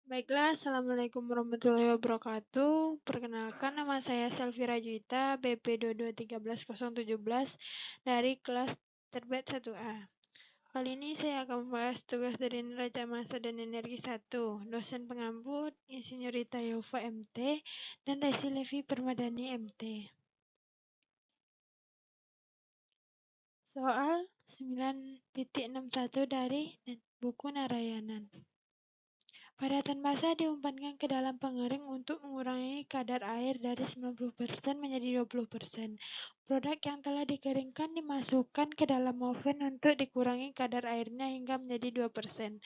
Baiklah, Assalamualaikum warahmatullahi wabarakatuh. Perkenalkan, nama saya Selvira Juwita, BP 2213017 dari kelas Terbit 1A. Kali ini saya akan membahas tugas dari neraca massa dan energi 1, dosen pengampu Insinyur Rita Yova MT dan Resi Levi Permadani MT. Soal 9.61 dari buku Narayanan. Padatan basah diumpankan ke dalam pengering untuk mengurangi kadar air dari 90% menjadi 20%. Produk yang telah dikeringkan dimasukkan ke dalam oven untuk dikurangi kadar airnya hingga menjadi 2%.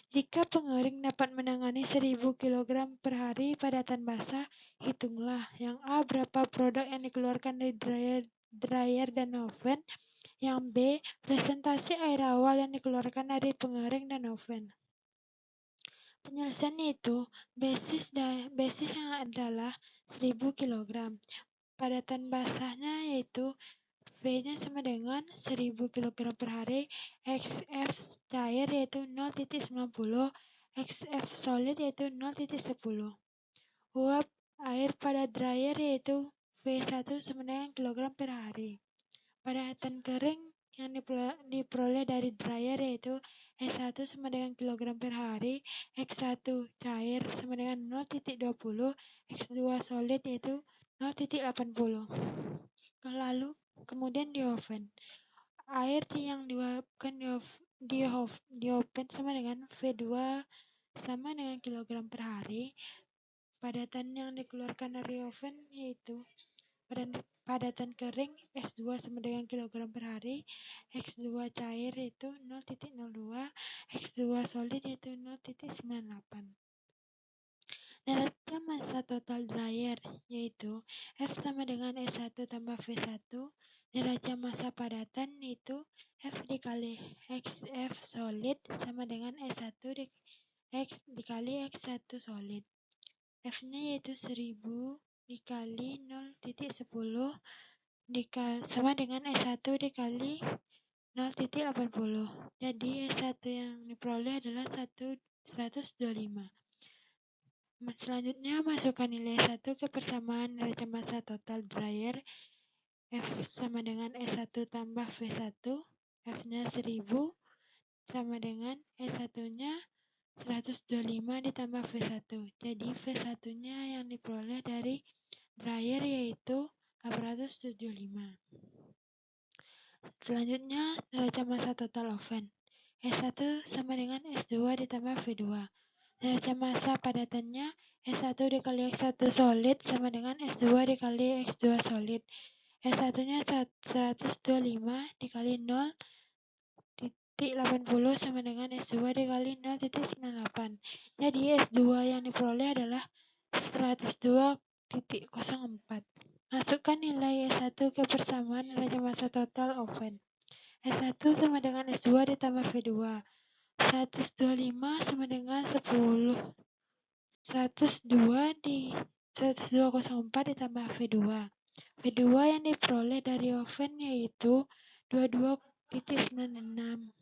Jika pengering dapat menangani 1000 kg per hari padatan basah, hitunglah yang A berapa produk yang dikeluarkan dari dryer dan oven, yang B presentasi air awal yang dikeluarkan dari pengering dan oven. Penyelesaiannya itu basisnya adalah 1000 kg. Padatan basahnya yaitu V-nya sama dengan 1000 kg per hari, XF cair yaitu 0,90, XF solid yaitu 0,10. Uap air pada dryer yaitu V1 sama dengan kilogram per hari. Padatan kering yang diperoleh dari dryer yaitu S1 sama dengan kilogram per hari, X1 cair sama dengan 0,20, X2 solid yaitu 0,80. Lalu kemudian di oven. Air yang diuapkan di oven sama dengan V2 sama dengan kilogram per hari. Padatan yang dikeluarkan dari oven yaitu padatan kering X2 sama dengan kilogram per hari, X2 cair yaitu 0,02, X2 solid yaitu 0,98. Neraca massa total dryer yaitu F sama dengan S1 tambah V1. Neraca massa padatan yaitu F dikali XF solid sama dengan S1 dikali X1 solid. F-nya yaitu 1000 dikali 0,10 sama dengan S1 dikali 0,80. Jadi S1 yang diperoleh adalah 125. Selanjutnya masukkan nilai 1 ke persamaan neraca massa total dryer. F sama dengan S1 tambah V1. F-nya 1000 sama dengan S1-nya 125 ditambah V1. Jadi V1-nya yang diperoleh dari dryer yaitu 875. Selanjutnya neraca massa total oven. S1 sama dengan S2 ditambah V2. Neraca massa padatannya S1 dikali X1 solid sama dengan S2 dikali X2 solid. S1-nya 125 dikali 0,80 sama dengan S2 dikali 0,98. Jadi S2 yang diperoleh adalah 102,04. Masukkan nilai S1 ke persamaan neraca massa total oven. S1 sama dengan S2 ditambah V2. 125 sama dengan 10. 102 di 102,04 ditambah V2. V2 yang diperoleh dari oven yaitu 22,96.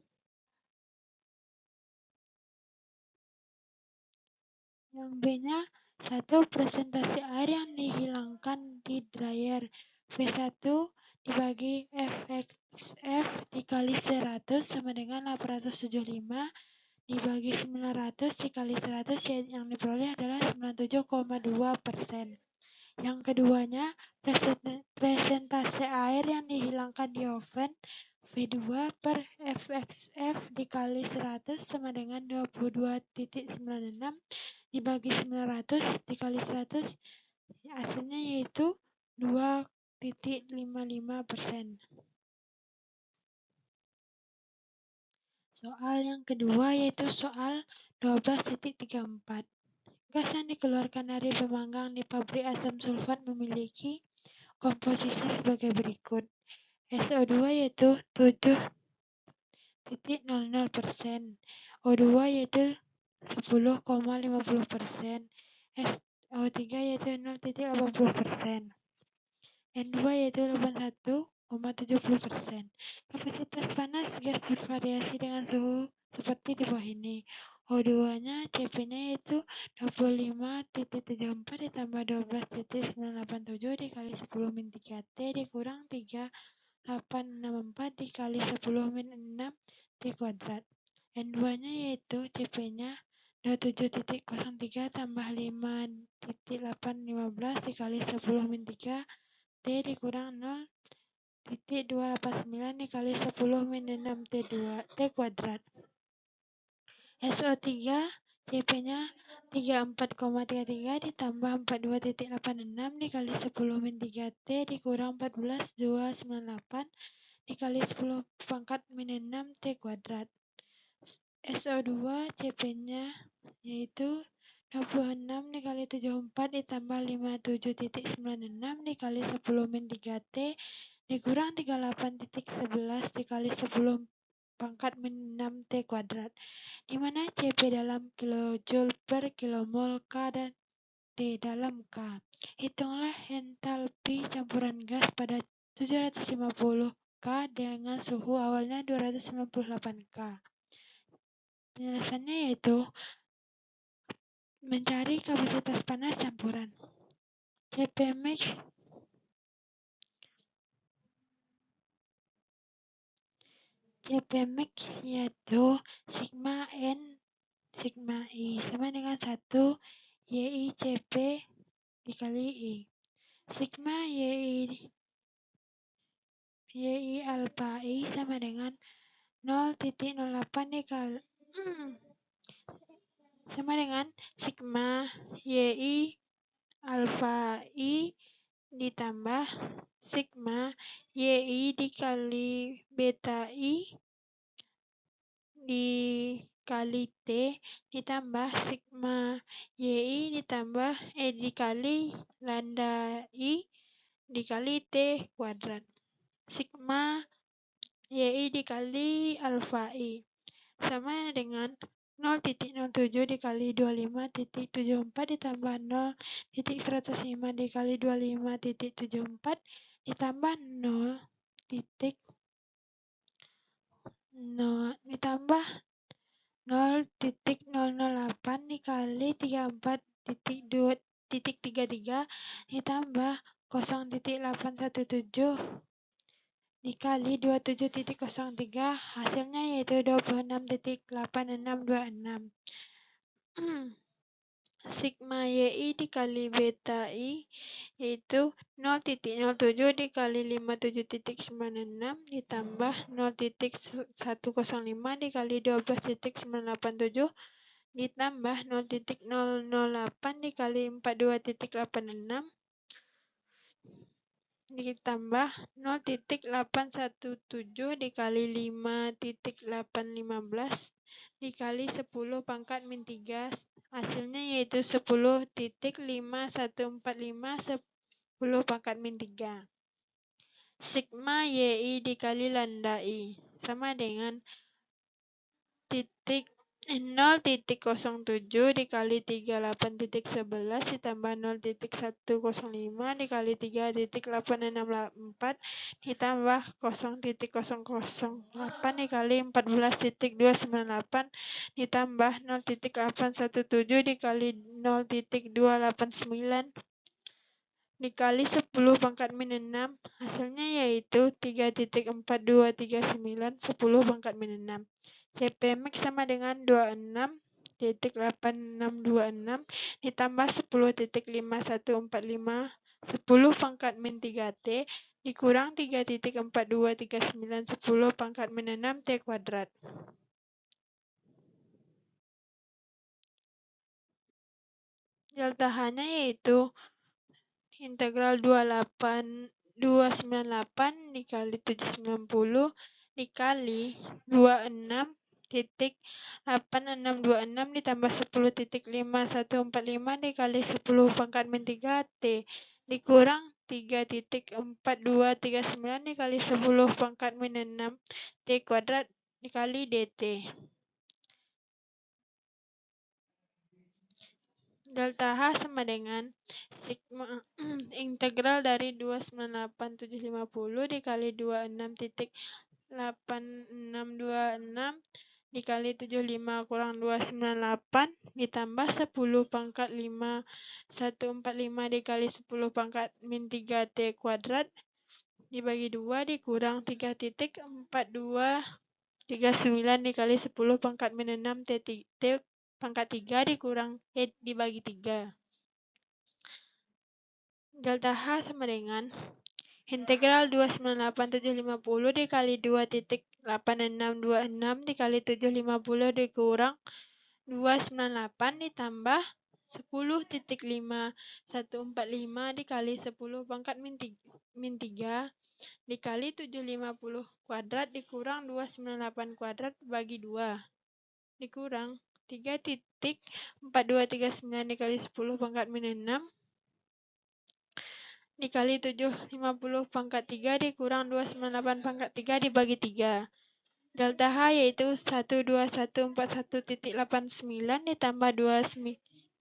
Yang B-nya 1 presentasi air yang dihilangkan di dryer. V1 dibagi FXF dikali 100 sama dengan 875 dibagi 900 dikali 100 yang diperoleh adalah 97,2%. Yang keduanya, presentase air yang dihilangkan di oven V2 per FXF dikali 100 sama dengan 22,96 dibagi 900 dikali 100 hasilnya yaitu 2,55%. Soal yang kedua yaitu soal 12.34. Gas yang dikeluarkan dari pemanggang di pabrik asam sulfat memiliki komposisi sebagai berikut. SO2 yaitu 7,00%, O2 yaitu 10,50%, SO3 yaitu 0,80%, N2 yaitu 81,70%. Kapasitas panas gas bervariasi dengan suhu seperti di bawah ini. O2-nya CP-nya yaitu 25,74 ditambah 12,987 dikali 10 min 3T dikurang 3,864 dikali 10 min 6 T kuadrat. N2-nya yaitu CP-nya 27,03 tambah 5,815 dikali 10 min 3 T dikurang 0,289 dikali 10 min 6 T kuadrat. SO3 CP-nya 34,33 ditambah 42,86 dikali 10 min 3T dikurang 14,298 dikali 10 pangkat min 6 T kuadrat. SO2 CP-nya yaitu 26 dikali 74 ditambah 57,96 dikali 10 min 3T dikurang 38,11 dikali 10 pangkat min 6 T kuadrat, di mana CP dalam kilojoule per kilomol, K dan T dalam K. Hitunglah entalpi campuran gas pada 750 K dengan suhu awalnya 298 K. Penjelasannya yaitu mencari kapasitas panas campuran. CP max yaitu sigma N sigma I sama dengan 1 YI-CP dikali I. Sigma YI alpha I sama dengan 0,08 dikali sama dengan sigma YI alpha I ditambah sigma YI dikali beta I dikali T ditambah sigma YI dikali lambda I dikali T kuadrat. Sigma YI dikali alpha I sama dengan 0,07 dikali 25,74 ditambah 0,105 dikali 25,74 ditambah 0,008 dikali 34,33 ditambah 0,817 dikali 27,03 hasilnya yaitu 26,8626. Sigma YI dikali beta I yaitu 0,07 dikali 57,96 ditambah 0,105 dikali 12,987 ditambah 0,008 dikali 42,86 ditambah 0,817 dikali 5,815 dikali 10 pangkat min 3 hasilnya yaitu 10,5145 10 pangkat min 3. Sigma YI dikali lambda I sama dengan 0,07 dikali 38,11 ditambah 0,105 dikali 3,864 ditambah 0,008 dikali 14,298 ditambah 0,817 dikali 0,289 dikali 10 pangkat min 6 hasilnya yaitu 3,4239 10 pangkat min 6. CP max sama dengan 26,8626 ditambah 10,5145 10 pangkat min 3T dikurang 3,4239 10 pangkat min 6 T kuadrat. Delta H-nya yaitu integral 298 dikali 790 dikali 26,8626 ditambah 10,5145 dikali 10 pangkat min 3T dikurang 3,4239 dikali 10 pangkat min 6 T kuadrat dikali DT. Delta H sama dengan sigma integral dari 298,750 dikali 26,8626 dikali 75 kurang 298 ditambah 10 pangkat 5 145 dikali 10 pangkat min 3T kuadrat dibagi 2 dikurang 3.4239 dikali 10 pangkat min 6 T pangkat 3 dikurang dibagi 3. Delta H sama dengan integral 298.750 dikali 2.8626 dikali 750 dikurang 298 ditambah 10.5145 dikali 10 pangkat min 3 dikali 750 kuadrat dikurang 298 kuadrat bagi 2 dikurang 3.4239 dikali 10 pangkat min 6 dikali 750 pangkat 3 dikurang 298 pangkat 3 dibagi 3. Delta H yaitu 12141.89 ditambah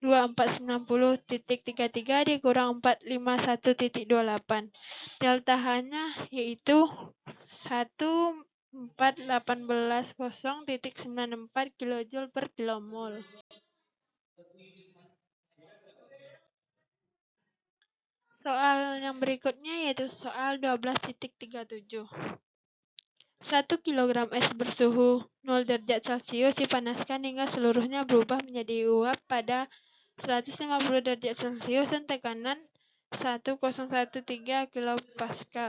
2490.33 dikurang 451.28. Delta H-nya yaitu 14810.94 kJ per kilomol. Soal yang berikutnya yaitu soal 12.37. 1 kg es bersuhu 0 derajat Celcius dipanaskan hingga seluruhnya berubah menjadi uap pada 150 derajat Celcius dan tekanan 1013 kPa.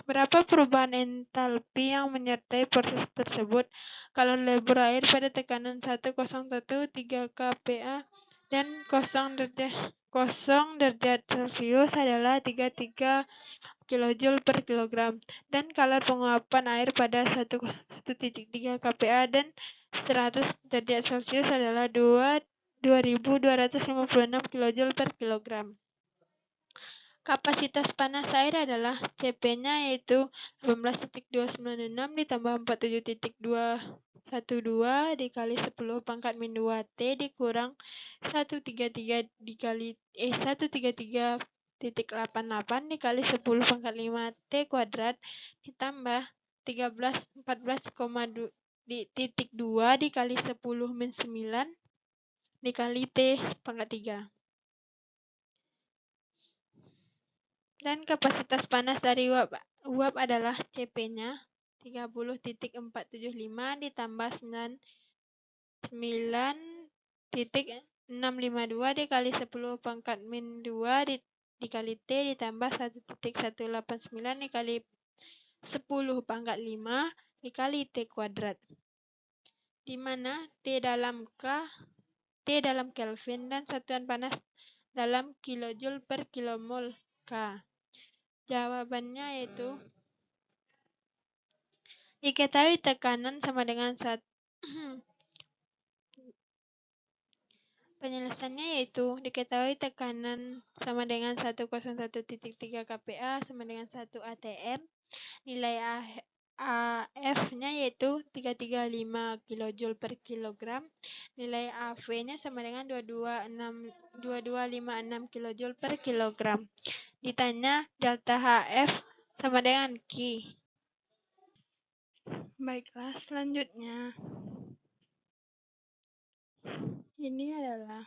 Berapa perubahan entalpi yang menyertai proses tersebut kalau lebur air pada tekanan 101 3 kPa dan 0 derajat Celcius adalah 33 kJ per kilogram dan kadar penguapan air pada 1,3 kPa dan 100 derajat Celcius adalah 2256 kJ per kilogram. Kapasitas panas air adalah Cp-nya yaitu 18.296 ditambah 47.212 dikali 10 pangkat min 2T dikurang 133 dikali 10 pangkat 5T kuadrat ditambah 14,2 dikali 10 min 9 dikali T pangkat 3. Dan kapasitas panas dari uap adalah Cp-nya 30.475 ditambah 99.652 dikali 10 pangkat min 2 dikali T ditambah 1.189 dikali 10 pangkat 5 dikali T kuadrat. Di mana T dalam Kelvin dan satuan panas dalam kilojoule per kilomol K. Jawabannya yaitu diketahui tekanan sama dengan penjelasannya yaitu diketahui tekanan sama dengan 101.3 kPa sama dengan 1 atm. Nilai AF-nya yaitu 335 kJ per kilogram. Nilai AV-nya sama dengan 2256 kJ per kilogram. Ditanya delta HF sama dengan Q. Baiklah, selanjutnya. Ini adalah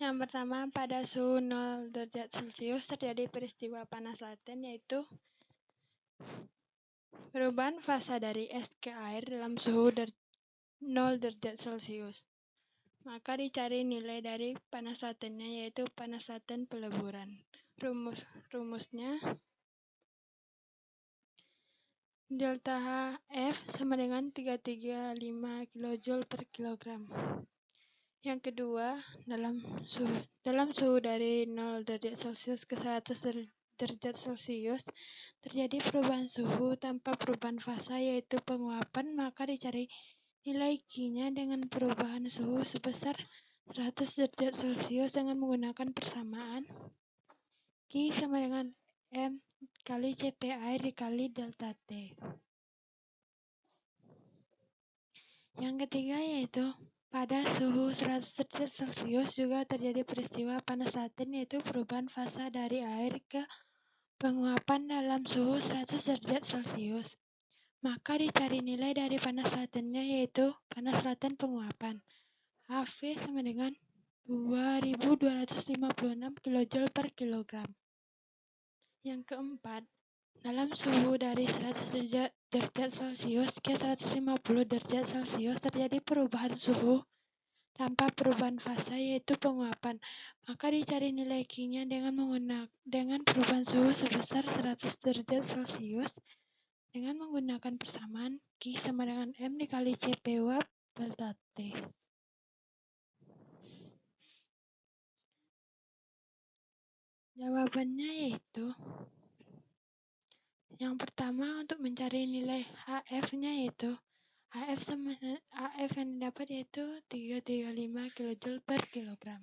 yang pertama, pada suhu 0 derajat Celcius terjadi peristiwa panas laten, yaitu perubahan fasa dari es ke air dalam suhu 0 derajat Celcius. Maka dicari nilai dari panas latennya, yaitu panas laten peleburan. Rumusnya delta HF sama dengan 335 kJ per kilogram. Yang kedua, dalam suhu dari 0 derajat Celcius ke 100 derajat Celcius terjadi perubahan suhu tanpa perubahan fasa, yaitu penguapan. Maka dicari nilai Q-nya dengan perubahan suhu sebesar 100 derajat Celcius dengan menggunakan persamaan Q sama dengan M kali Cp air dikali delta T. Yang ketiga yaitu pada suhu 100 derajat Celcius juga terjadi peristiwa panas laten, yaitu perubahan fasa dari air ke penguapan dalam suhu 100 derajat Celcius. Maka dicari nilai dari panas latennya, yaitu panas laten penguapan. HV sama dengan 2256 kJ per kilogram. Yang keempat, dalam suhu dari 100 derajat Celcius ke 150 derajat Celcius terjadi perubahan suhu tanpa perubahan fase, yaitu penguapan. Maka dicari nilai Q-nya dengan perubahan suhu sebesar 100 derajat Celcius dengan menggunakan persamaan Q sama dengan M dikali Cp uap delta T. Jawabannya yaitu yang pertama, untuk mencari nilai HF-nya yaitu HF yang didapat yaitu 335 kJ per kilogram.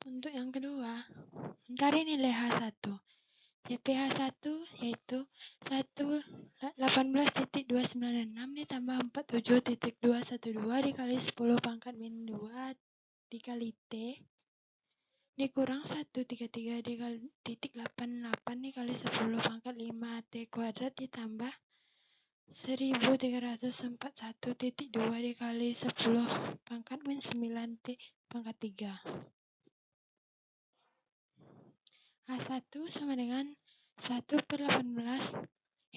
Untuk yang kedua, mencari nilai H1. CpH1 yaitu 18.296 ditambah 47.212 dikali 10 pangkat min 2 dikali T dikurang 133 dikali 88 dikali 10 pangkat 5 T kuadrat ditambah 1341.2 dikali 10 pangkat min 9 T pangkat 3. H1 sama dengan 1 per 18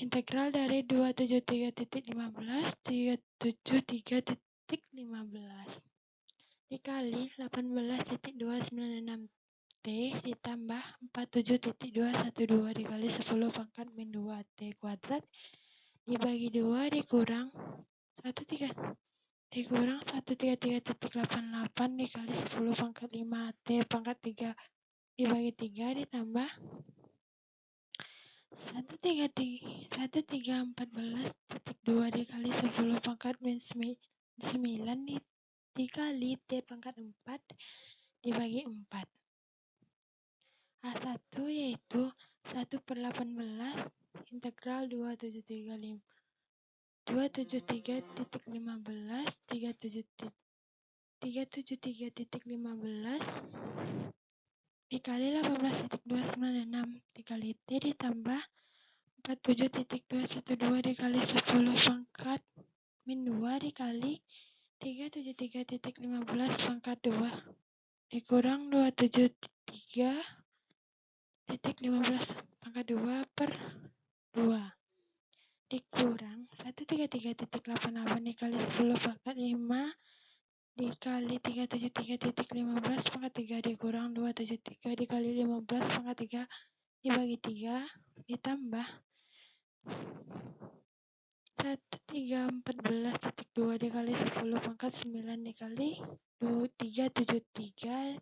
integral dari 273.15 373.15 dikali 18.296 T ditambah 47.212 dikali 10 pangkat min 2 T kuadrat dibagi 2 dikurang 133.88 dikali 10 pangkat 5 T pangkat 3 dibagi 3 ditambah 1314.2 dikali 10 pangkat min 9 dikali T pangkat 4 dibagi 4. H1 yaitu 1 per 18 integral 273.15 dikali 18.296 dikali T ditambah 47.212 dikali 10 pangkat min 2 dikali 373.15 pangkat 2 dikurang 273.15 pangkat 2 per 2 dikurang 133.88 dikali 10 pangkat 5 dikali 373.15 pangkat 3 dikurang 273 dikali 15 pangkat 3 dibagi 3 ditambah 1314.2 dikali 10 pangkat 9 dikali 373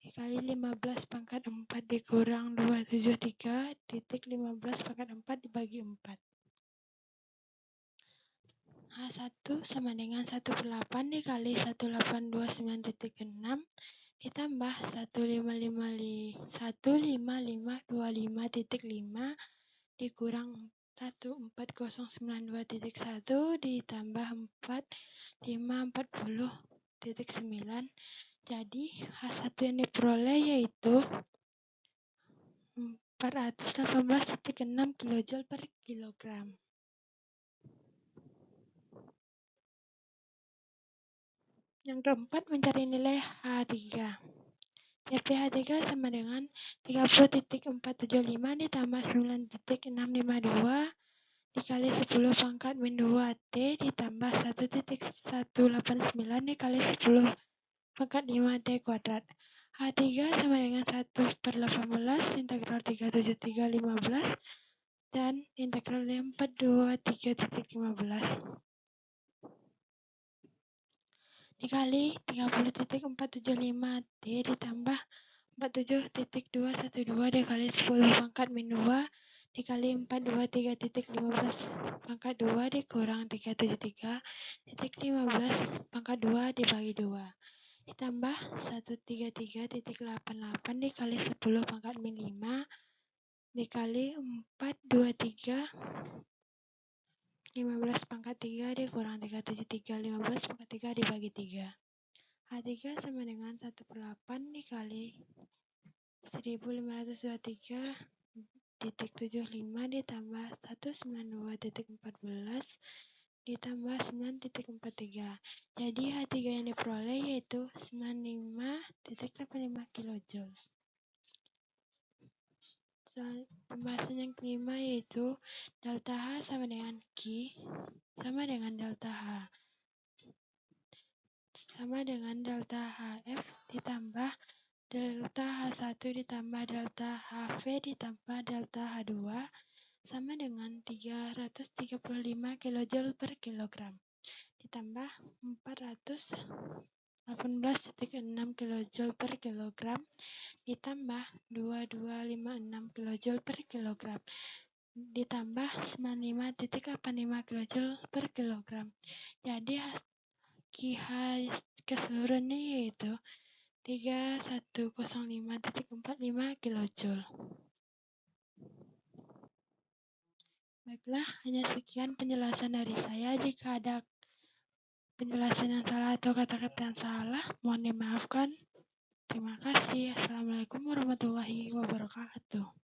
dikali 15 pangkat 4 dikurang 273.15 pangkat 4 dibagi 4. H1 sama dengan 1 per 8 dikali 1829.6 ditambah 15525.5 dikurang 14.092.1 ditambah 4540.9. Jadi H1 yang diperoleh yaitu 418.6 kJ per kilogram. Yang keempat, mencari nilai H3. CpH3 sama dengan 30.475 ditambah 9.652 dikali 10 pangkat min 2 T ditambah 1.189 dikali 10 pangkat 5 T kuadrat. H3 sama dengan 1 per 18 integral 373.15 dan integral 423.15 dikali 30.475 T ditambah 47.212 dikali 10 pangkat min 2 dikali 423.15 pangkat 2 dikurang 373.15 pangkat 2 dibagi 2 ditambah 133.88 dikali 10 pangkat min 5 dikali 423 15 pangkat 3 dikurang 373 15 pangkat 3 dibagi 3. H3 sama dengan 1 per 8 dikali 1523 9,75 ditambah 192,14 ditambah 9,43. Jadi H3 yang diperoleh yaitu 95,85 kJ. Pembahasan yang kelima yaitu delta H sama dengan Q sama dengan delta H sama dengan delta HF ditambah delta H1 ditambah delta HV ditambah delta H2 sama dengan 335 kJ per kilogram ditambah 418,6 kJ per kilogram ditambah 2256 kJ per kilogram ditambah 95,85 kJ per kilogram. Jadi QH keseluruhannya yaitu 3105,45 kJ. Baiklah, hanya sekian penjelasan dari saya. Jika ada penjelasan yang salah atau kata-kata yang salah, mohon dimaafkan. Terima kasih. Assalamualaikum warahmatullahi wabarakatuh.